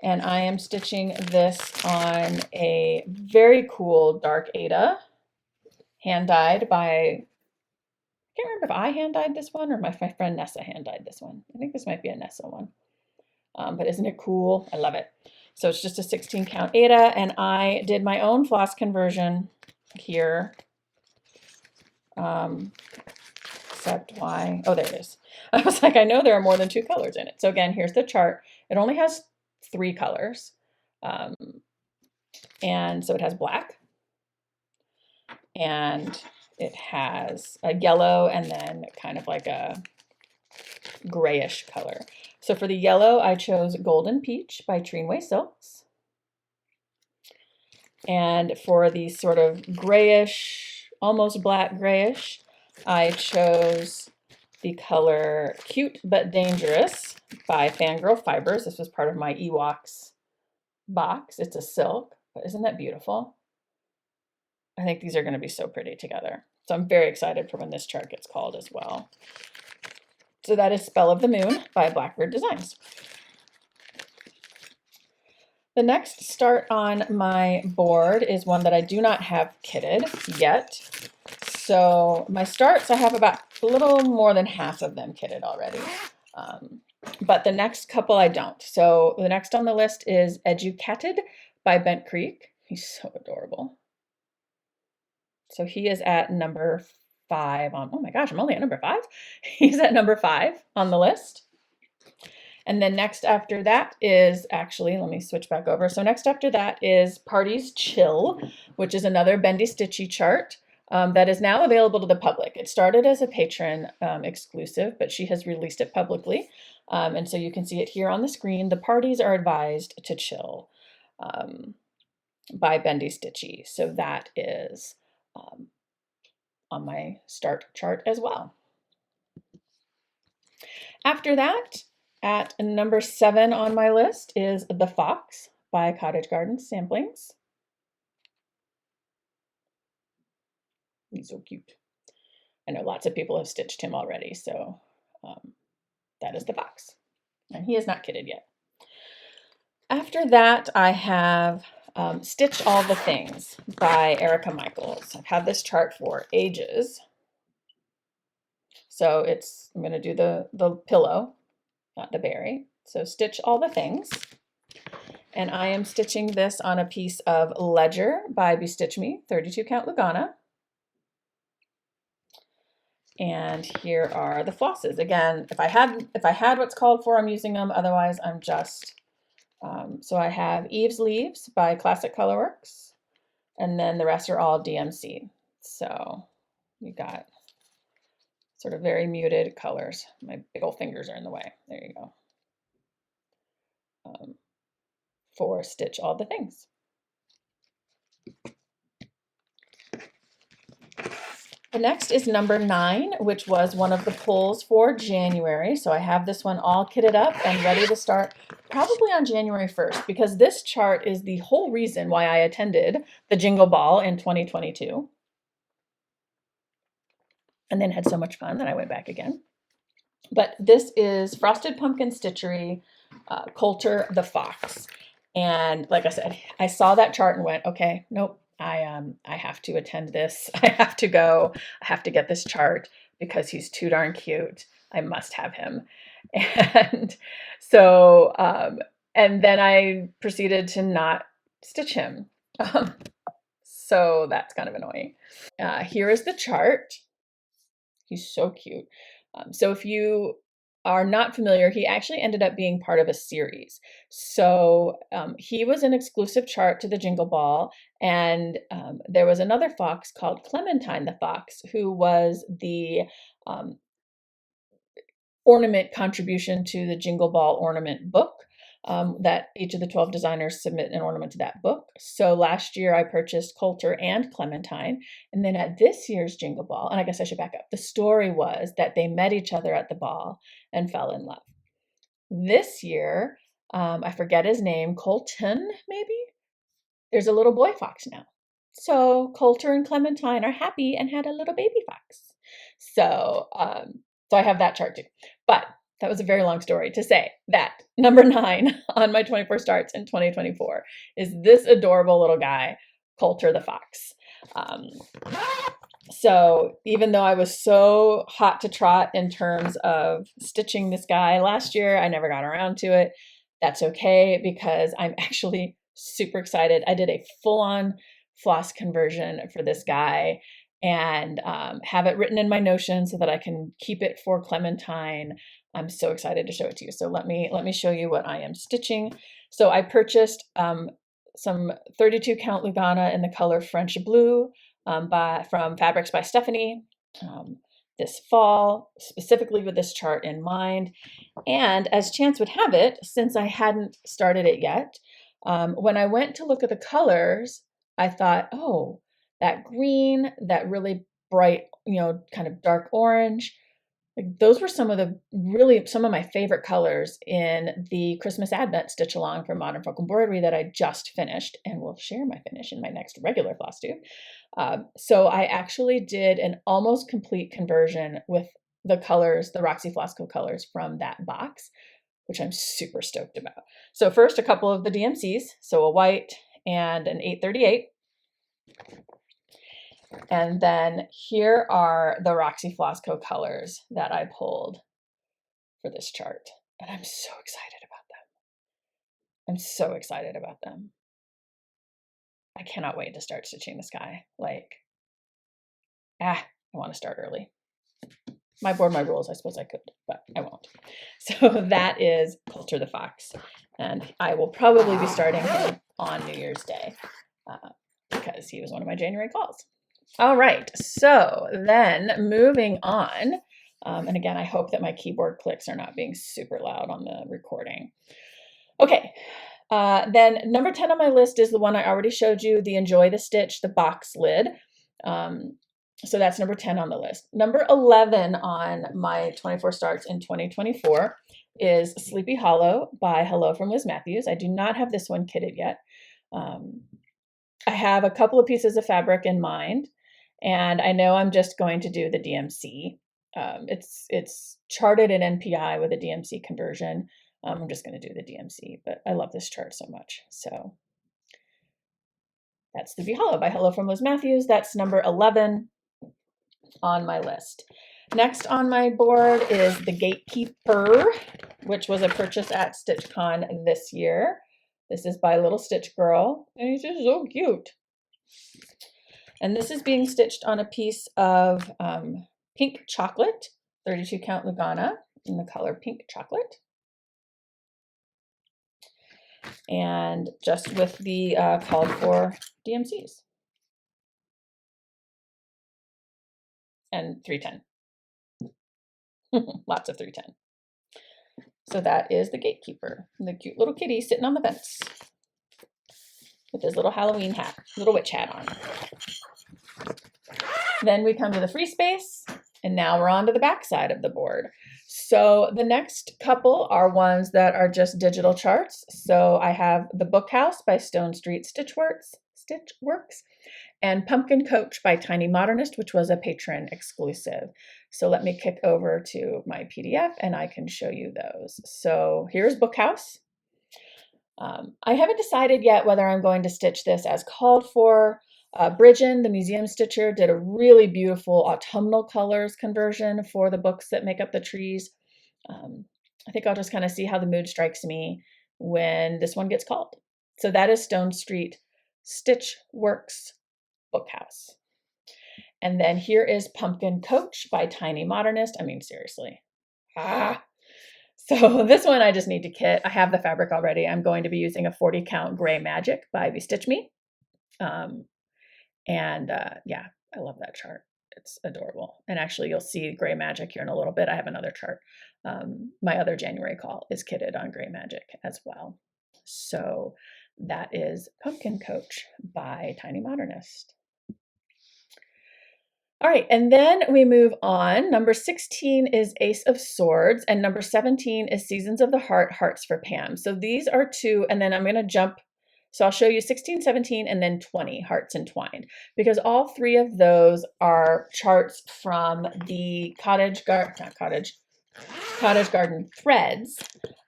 And I am stitching this on a very cool dark Ada, hand dyed by, I can't remember if I hand dyed this one or my friend Nessa hand dyed this one. I think this might be a Nessa one. But isn't it cool? I love it. So it's just a 16 count Ada, and I did my own floss conversion here. Except why, oh, there it is. I was like, I know there are more than 2 colors in it. So again, here's the chart. It only has 3 colors. And so it has black, and it has a yellow, and then kind of like a grayish color. So for the yellow, I chose Golden Peach by Treenway Silks. And for the sort of grayish, almost black grayish, I chose the color Cute But Dangerous by Fangirl Fibers. This was part of my Ewoks box. It's a silk, but isn't that beautiful? I think these are going to be so pretty together. So I'm very excited for when this chart gets called as well. So that is Spell of the Moon by Blackbird Designs. The next start on my board is one that I do not have kitted yet. So my starts, I have about a little more than half of them kitted already. But the next couple I don't. So the next on the list is Educated by Bent Creek. He's so adorable. So he is at number 5 on, oh my gosh, I'm only at number 5. He's at number 5 on the list. And then next after that is actually, let me switch back over. So next after that is Parties Chill, which is another Bendy Stitchy chart that is now available to the public. It started as a patron exclusive, but she has released it publicly. And so you can see it here on the screen. The parties are advised to chill by Bendy Stitchy. So that is on my start chart as well. After that, at number 7 on my list is The Fox by Cottage Garden Samplings. He's so cute. I know lots of people have stitched him already, so that is The Fox. And he is not kitted yet. After that, I have Stitch All the Things by Erica Michaels. I've had this chart for ages. So I'm going to do the pillow, not the berry. So Stitch All the Things. And I am stitching this on a piece of Ledger by Bestitch Me, 32 count Lugana. And here are the flosses. Again, if I had what's called for, I'm using them. Otherwise, I'm just, so I have Eve's Leaves by Classic Colorworks. And then the rest are all DMC. So you got sort of very muted colors. My big old fingers are in the way. There you go. For Stitch All the Things. The next is number 9, which was one of the pulls for January. So I have this one all kitted up and ready to start probably on January 1st, because this chart is the whole reason why I attended the Jingle Ball in 2022. And then had so much fun that I went back again. But this is Frosted Pumpkin Stitchery, Coulter the Fox. And like I said, I saw that chart and went, okay, nope, I have to attend this. I have to go. I have to get this chart because he's too darn cute. I must have him. And so, and then I proceeded to not stitch him. So that's kind of annoying. Here is the chart. He's so cute. So if you are not familiar, he actually ended up being part of a series. So he was an exclusive chart to the Jingle Ball, and there was another fox called Clementine the Fox, who was the ornament contribution to the Jingle Ball ornament book. That each of the 12 designers submit an ornament to that book. So last year I purchased Coulter and Clementine. And then at this year's Jingle Ball, and I guess I should back up, the story was that they met each other at the ball and fell in love. This year, I forget his name, Colton maybe? There's a little boy fox now. So Coulter and Clementine are happy and had a little baby fox. So, so I have that chart too. But that was a very long story to say that number 9 on my 24 starts in 2024 is this adorable little guy, Coulter the Fox. So even though I was so hot to trot in terms of stitching this guy last year, I never got around to it. That's okay, because I'm actually super excited. I did a full-on floss conversion for this guy and have it written in my Notion so that I can keep it for Clementine. I'm so excited to show it to you. So let me show you what I am stitching. So I purchased some 32 count Lugana in the color French Blue from Fabrics by Stephanie this fall, specifically with this chart in mind. And as chance would have it, since I hadn't started it yet, when I went to look at the colors, I thought, oh, that green, that really bright, kind of dark orange, like those were some of my favorite colors in the Christmas Advent stitch along for Modern Folk Embroidery that I just finished, and will share my finish in my next regular Flosstube. So I actually did an almost complete conversion with the colors, the Roxy Flosco colors from that box, which I'm super stoked about. So first, a couple of the DMCs, so a white and an 838. And then here are the Roxy Flosco colors that I pulled for this chart. And I'm so excited about them. I'm so excited about them. I cannot wait to start stitching this guy. I want to start early. my board, my rules. I suppose I could, but I won't. So that is Coulter the Fox. And I will probably be starting him on New Year's Day because he was one of my January calls. All right, so then moving on. And again, I hope that my keyboard clicks are not being super loud on the recording. Okay, then number 10 on my list is the one I already showed you, the Enjoy the Stitch, the box lid. So that's number 10 on the list. Number 11 on my 24 starts in 2024 is Sleepy Hollow by Hello from Liz Matthews. I do not have this one kitted yet. I have a couple of pieces of fabric in mind, and I know I'm just going to do the DMC. It's charted in NPI with a DMC conversion. I'm just going to do the DMC, but I love this chart so much. So that's Sleepy Hollow by Hello from Liz Matthews. That's number 11 on my list. Next on my board is The Gatekeeper, which was a purchase at StitchCon this year. This is by Little Stitch Girl, and he's just so cute. And this is being stitched on a piece of pink chocolate, 32 count Lugana in the color pink chocolate. And just with the called for DMCs. And 310. Lots of 310. So that is The Gatekeeper, the cute little kitty sitting on the fence with his little Halloween hat, little witch hat on. Then we come to the free space, and now we're on to the back side of the board. So the next couple are ones that are just digital charts. So I have The Book House by Stone Street Stitchworks, and Pumpkin Coach by Tiny Modernist, which was a patron exclusive. So let me kick over to my PDF and I can show you those. So here's Book House. I haven't decided yet whether I'm going to stitch this as called for. Bridgen, the museum stitcher, did a really beautiful autumnal colors conversion for the books that make up the trees. I think I'll just kind of see how the mood strikes me when this one gets called. So that is Stone Street Stitchworks Book House. And then here is Pumpkin Coach by Tiny Modernist. I mean, seriously. So this one I just need to kit. I have the fabric already. I'm going to be using a 40 count Gray Magic by Stitch Me. Yeah, I love that chart. It's adorable. And actually you'll see Gray Magic here in a little bit. I have another chart. My other January call is kitted on Gray Magic as well. So that is Pumpkin Coach by Tiny Modernist. All right, and then we move on. Number 16 is Ace of Swords, and number 17 is Seasons of the Heart, Hearts for Pam. So these are two, and then I'm going to jump. So I'll show you 16, 17, and then 20, Hearts Entwined, because all three of those are charts from the Cottage Garden Threads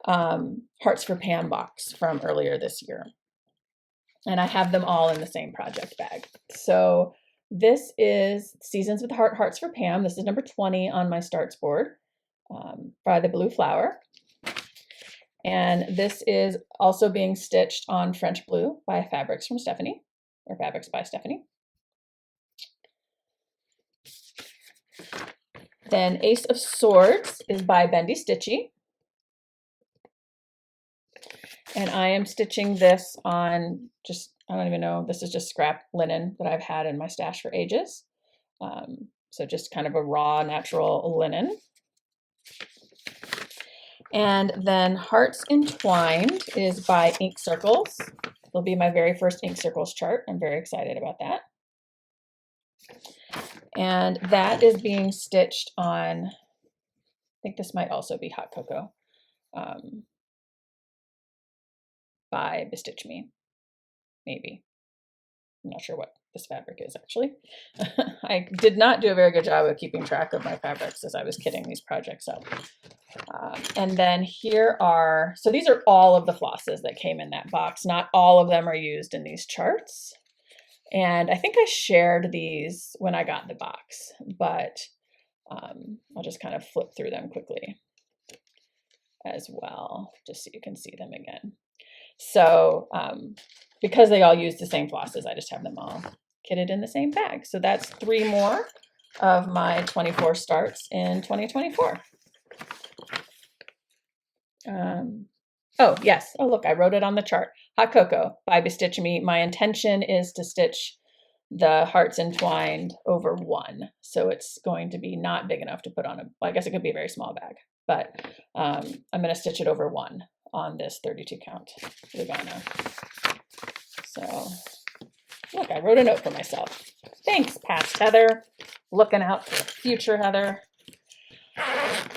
Hearts for Pam box from earlier this year. And I have them all in the same project bag. So this is Seasons with Heart, Hearts for Pam. This is number 20 on my starts board by the Blue Flower. And this is also being stitched on French Blue by Fabrics from Stephanie, or Fabrics by Stephanie. Then Ace of Swords is by Bendy Stitchy. And I am stitching this on just, I don't even know, this is just scrap linen that I've had in my stash for ages. So just kind of a raw, natural linen. And then Hearts Entwined is by Ink Circles. It'll be my very first Ink Circles chart. I'm very excited about that. And that is being stitched on, I think this might also be Hot Cocoa, by Bestitch Me, maybe. I'm not sure what this fabric is actually. I did not do a very good job of keeping track of my fabrics as I was kitting these projects up. And then here are, so these are all of the flosses that came in that box. Not all of them are used in these charts. And I think I shared these when I got the box, but I'll just kind of flip through them quickly as well, just so you can see them again. So because they all use the same flosses, I just have them all kitted in the same bag. So that's 3 more of my 24 starts in 2024. Oh, yes. Oh, look, I wrote it on the chart. Hot Cocoa by Bestitch Me. My intention is to stitch the hearts entwined over one. So it's going to be not big enough to put on I guess it could be a very small bag, but I'm going to stitch it over one on this 32 count Lugana. So look, I wrote a note for myself. Thanks, past Heather. Looking out for the future, Heather.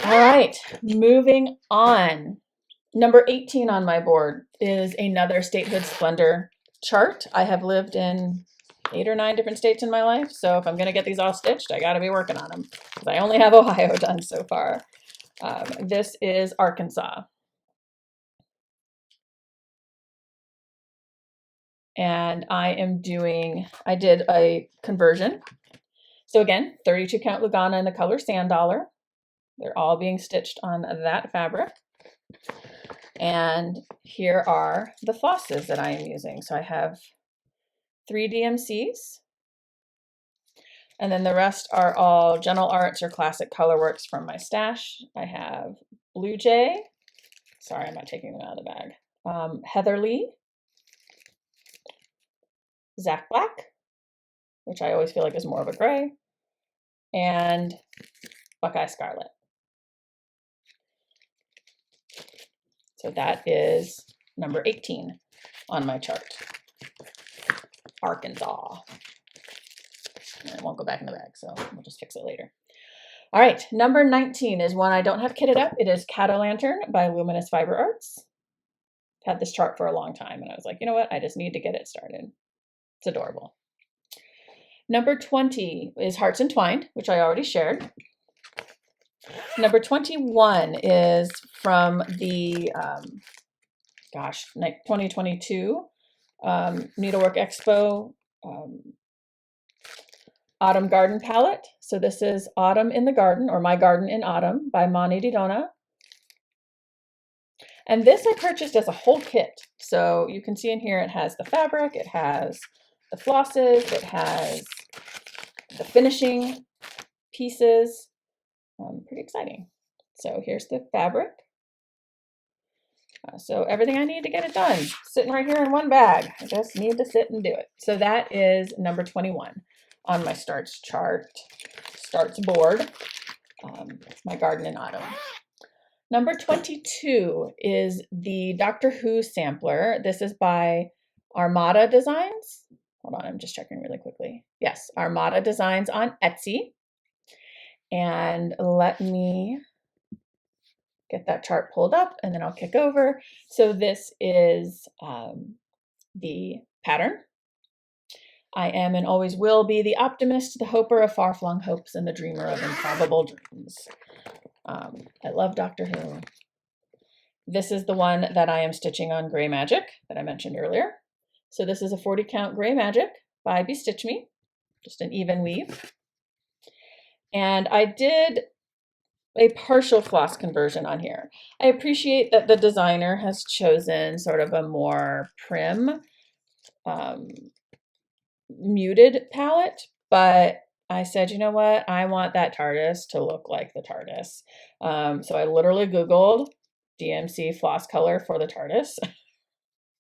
All right, moving on. Number 18 on my board is another Statehood Splendor chart. I have lived in 8 or 9 different states in my life, so if I'm going to get these all stitched, I got to be working on them. I only have Ohio done so far. This is Arkansas. And I did a conversion. So again, 32 count Lugana in the color Sand Dollar. They're all being stitched on that fabric. And here are the flosses that I am using. So I have 3 DMCs. And then the rest are all Gentle Arts or Classic Colorworks from my stash. I have Blue Jay. Sorry, I'm not taking them out of the bag. Heather Lee. Zach Black, which I always feel like is more of a gray. And Buckeye Scarlet. So that is number 18 on my chart. Arkansas. And it won't go back in the bag, so we'll just fix it later. All right, number 19 is one I don't have kitted up. It is Cat O' Lantern by Luminous Fiber Arts. I've had this chart for a long time, and I was like, you know what? I just need to get it started. It's adorable. Number 20 is Hearts Entwined, which I already shared. Number 21 is from the, 2022 Needlework Expo Autumn Garden Palette. So this is Autumn in the Garden, or My Garden in Autumn by Mani Didona. And this I purchased as a whole kit. So you can see in here it has the fabric, it has the flosses, it has the finishing pieces. Pretty exciting. So here's the fabric. So everything I need to get it done, sitting right here in one bag. I just need to sit and do it. So that is number 21 on my starts board. My Garden in Autumn. Number 22 is the Doctor Who sampler. This is by Armada Designs. Hold on, I'm just checking really quickly. Yes, Armada Designs on Etsy. And let me get that chart pulled up and then I'll kick over. So this is the pattern. I am and always will be the optimist, the hoper of far-flung hopes, and the dreamer of improbable dreams. I love Doctor Who. This is the one that I am stitching on Gray Magic that I mentioned earlier. So this is a 40 count Gray Magic by Bestitch Me, just an even weave. And I did a partial floss conversion on here. I appreciate that the designer has chosen sort of a more prim, muted palette, but I said, you know what? I want that TARDIS to look like the TARDIS. So I literally Googled DMC floss color for the TARDIS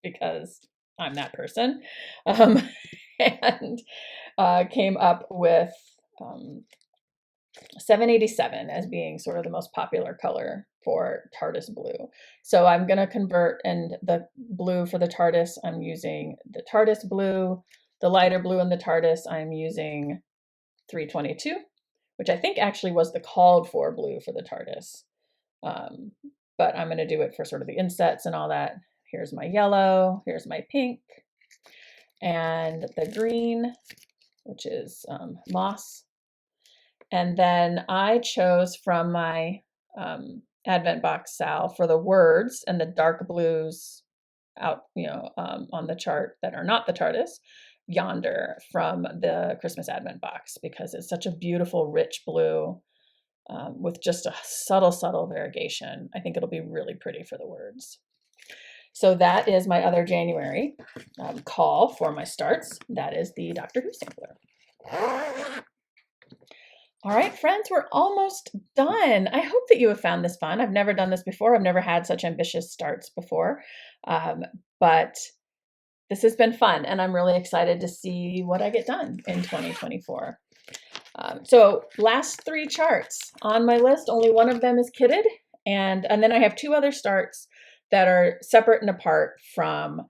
because I'm that person, and came up with 787 as being sort of the most popular color for TARDIS blue. So I'm going to convert, and the blue for the TARDIS, I'm using the TARDIS blue. The lighter blue in the TARDIS, I'm using 322, which I think actually was the called for blue for the TARDIS. But I'm going to do it for sort of the insets and all that. Here's my yellow, here's my pink, and the green, which is moss. And then I chose from my Advent Box Sal for the words and the dark blues out, on the chart that are not the TARDIS, Yonder from the Christmas Advent Box, because it's such a beautiful, rich blue with just a subtle variegation. I think it'll be really pretty for the words. So that is my other January call for my starts. That is the Doctor Who sampler. All right, friends, we're almost done. I hope that you have found this fun. I've never done this before. I've never had such ambitious starts before, but this has been fun, and I'm really excited to see what I get done in 2024. So last 3 charts on my list, only one of them is kitted, and then I have 2 other starts that are separate and apart from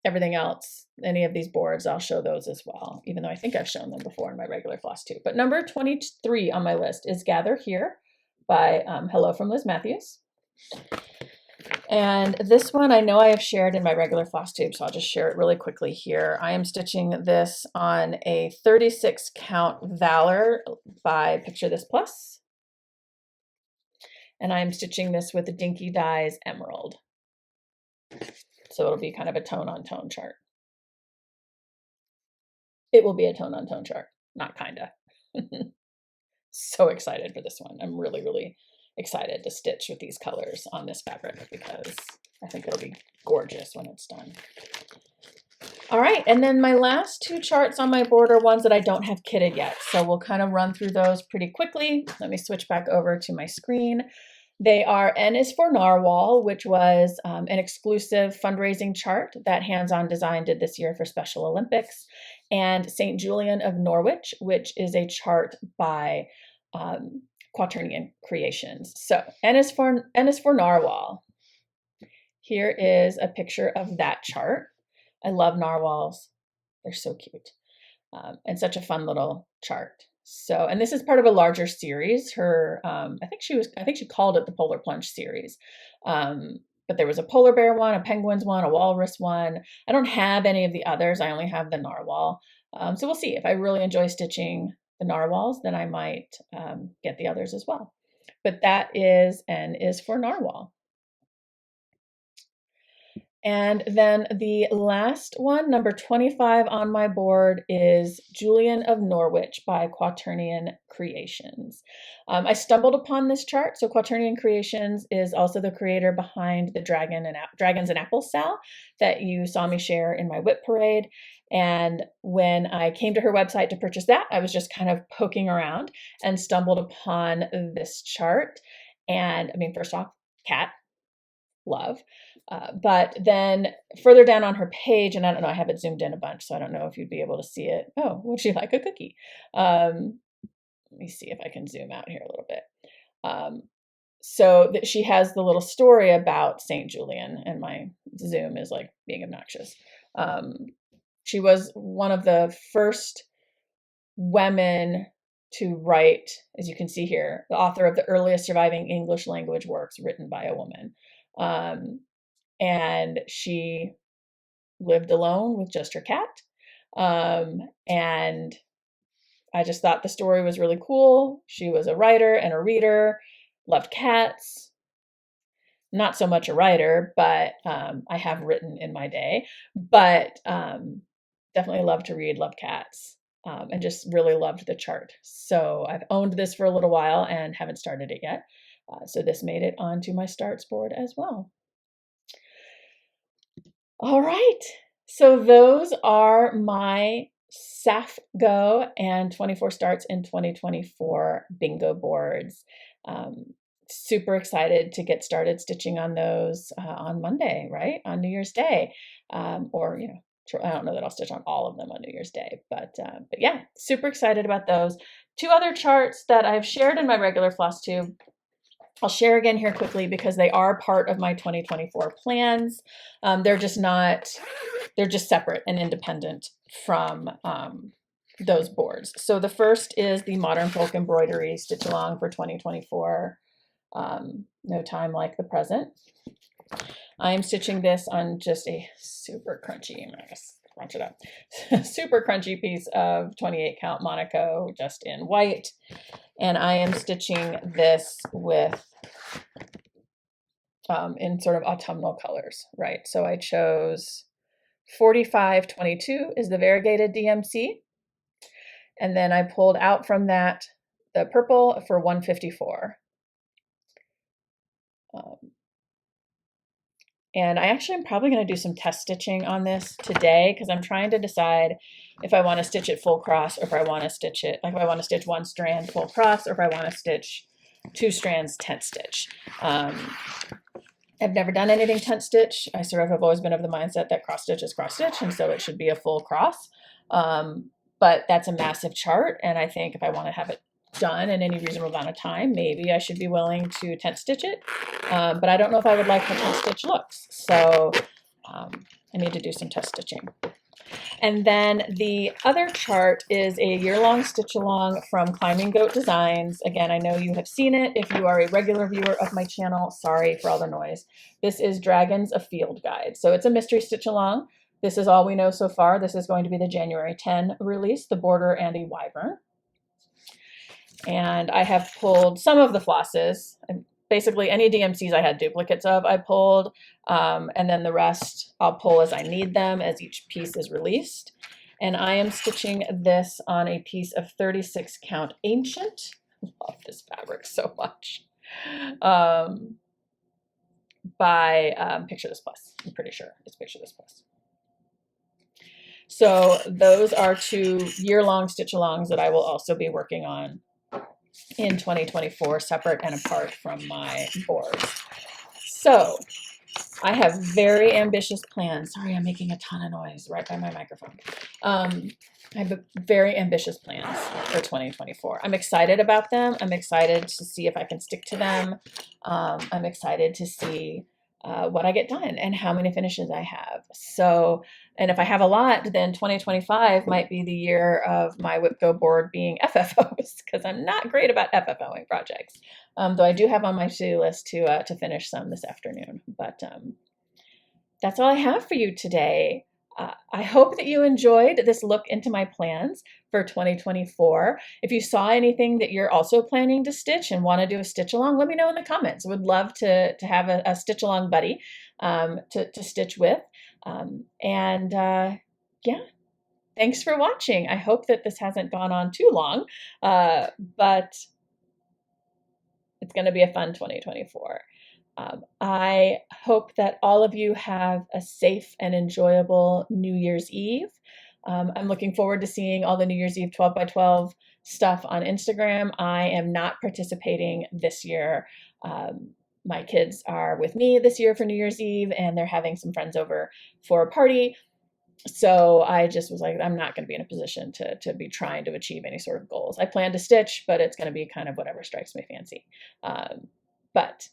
everything else. Any of these boards, I'll show those as well, even though I think I've shown them before in my regular Flosstube. But number 23 on my list is Gather Here by Hello from Liz Matthews. And this one I know I have shared in my regular Flosstube, so I'll just share it really quickly here. I am stitching this on a 36 count Valor by Picture This Plus. And I'm stitching this with the Dinky Dyes Emerald. So it'll be kind of a tone on tone chart. It will be a tone on tone chart, not kinda. So excited for this one. I'm really, really excited to stitch with these colors on this fabric because I think it'll be gorgeous when it's done. All right, and then my last 2 charts on my board are ones that I don't have kitted yet. So we'll kind of run through those pretty quickly. Let me switch back over to my screen. They are N is for Narwhal, which was an exclusive fundraising chart that Hands On Design did this year for Special Olympics, and St. Julian of Norwich, which is a chart by Quaternion Creations. So N is for Narwhal. Here is a picture of that chart. I love narwhals. They're so cute and such a fun little chart. So, and this is part of a larger series. Her, I think she called it the Polar Plunge series. But there was a polar bear one, a penguins one, a walrus one. I don't have any of the others. I only have the narwhal. So we'll see. If I really enjoy stitching the narwhals, then I might get the others as well. But that is N is for Narwhal. And then the last one, number 25 on my board, is Julian of Norwich by Quaternion Creations. I stumbled upon this chart. So Quaternion Creations is also the creator behind the Dragons and Apples Sal that you saw me share in my whip parade. And when I came to her website to purchase that, I was just kind of poking around and stumbled upon this chart. And I mean, first off, cat, love. But then further down on her page, and I don't know, I have it zoomed in a bunch, so I don't know if you'd be able to see it. Oh, would she like a cookie? Let me see if I can zoom out here a little bit. So that she has the little story about St. Julian, and my zoom is like being obnoxious. She was one of the first women to write, as you can see here, the author of the earliest surviving English language works written by a woman. And she lived alone with just her cat. And I just thought the story was really cool. She was a writer and a reader, loved cats. Not so much a writer, but I have written in my day, but definitely love to read, love cats, and just really loved the chart. So I've owned this for a little while and haven't started it yet. So this made it onto my starts board as well. All right, so those are my SAFGO and 24 Starts in 2024 bingo boards. Super excited to get started stitching on those on Monday, right? On New Year's Day. Or, you know, I don't know that I'll stitch on all of them on New Year's Day, but yeah, super excited about those. 2 other charts that I've shared in my regular Flosstube. I'll share again here quickly because they are part of my 2024 plans. They're just separate and independent from those boards. So the first is the Modern Folk Embroidery Stitch Along for 2024. No Time Like the Present. I'm stitching this on just a super crunchy, I'm gonna crunch it up, super crunchy piece of 28 count Monaco just in white. And I am stitching this with in sort of autumnal colors, right? So I chose 4522 is the variegated DMC. And then I pulled out from that the purple for 154. And I actually am probably going to do some test stitching on this today because I'm trying to decide if I want to stitch it full cross or if I want to stitch it, like if I want to stitch one strand full cross or if I want to stitch 2 strands tent stitch. I've never done anything tent stitch. I sort of have always been of the mindset that cross stitch is cross stitch, and so it should be a full cross. But that's a massive chart, and I think if I want to have it done in any reasonable amount of time, maybe I should be willing to tent stitch it. But I don't know if I would like how tent stitch looks, so I need to do some test stitching. And then the other chart is a year-long stitch-along from Climbing Goat Designs. Again, I know you have seen it. If you are a regular viewer of my channel, sorry for all the noise. This is Dragons, a Field Guide. So it's a mystery stitch-along. This is all we know so far. This is going to be the January 10 release, the border and a wyvern. And I have pulled some of the flosses. Basically, any DMCs I had duplicates of, I pulled, and then the rest I'll pull as I need them as each piece is released. And I am stitching this on a piece of 36 count ancient. I love this fabric so much. By Picture This Plus. I'm pretty sure it's Picture This Plus. So those are 2 year-long stitch-alongs that I will also be working on in 2024, separate and apart from my boards. So I have very ambitious plans. Sorry, I'm making a ton of noise right by my microphone. I have very ambitious plans for 2024. I'm excited about them. I'm excited to see if I can stick to them. I'm excited to see what I get done and how many finishes I have. So, and if I have a lot, then 2025 might be the year of my WhipGo board being FFOs because I'm not great about FFOing projects. Though I do have on my to-do list to finish some this afternoon. But that's all I have for you today. I hope that you enjoyed this look into my plans for 2024. If you saw anything that you're also planning to stitch and want to do a stitch along, let me know in the comments. I would love to have a stitch along buddy to stitch with. Yeah, thanks for watching. I hope that this hasn't gone on too long, but it's going to be a fun 2024. I hope that all of you have a safe and enjoyable New Year's Eve. I'm looking forward to seeing all the New Year's Eve 12 by 12 stuff on Instagram. I am not participating this year. My kids are with me this year for New Year's Eve, and they're having some friends over for a party. So I just was like, I'm not going to be in a position to be trying to achieve any sort of goals. I plan to stitch, but it's going to be kind of whatever strikes my fancy. But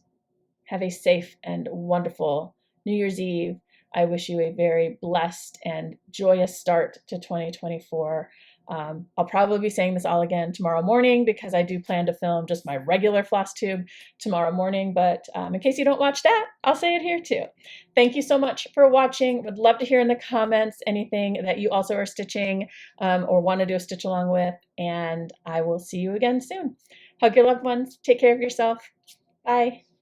have a safe and wonderful New Year's Eve. I wish you a very blessed and joyous start to 2024. I'll probably be saying this all again tomorrow morning because I do plan to film just my regular Flosstube tomorrow morning. But in case you don't watch that, I'll say it here too. Thank you so much for watching. Would love to hear in the comments anything that you also are stitching or want to do a stitch along with. And I will see you again soon. Hug your loved ones. Take care of yourself. Bye.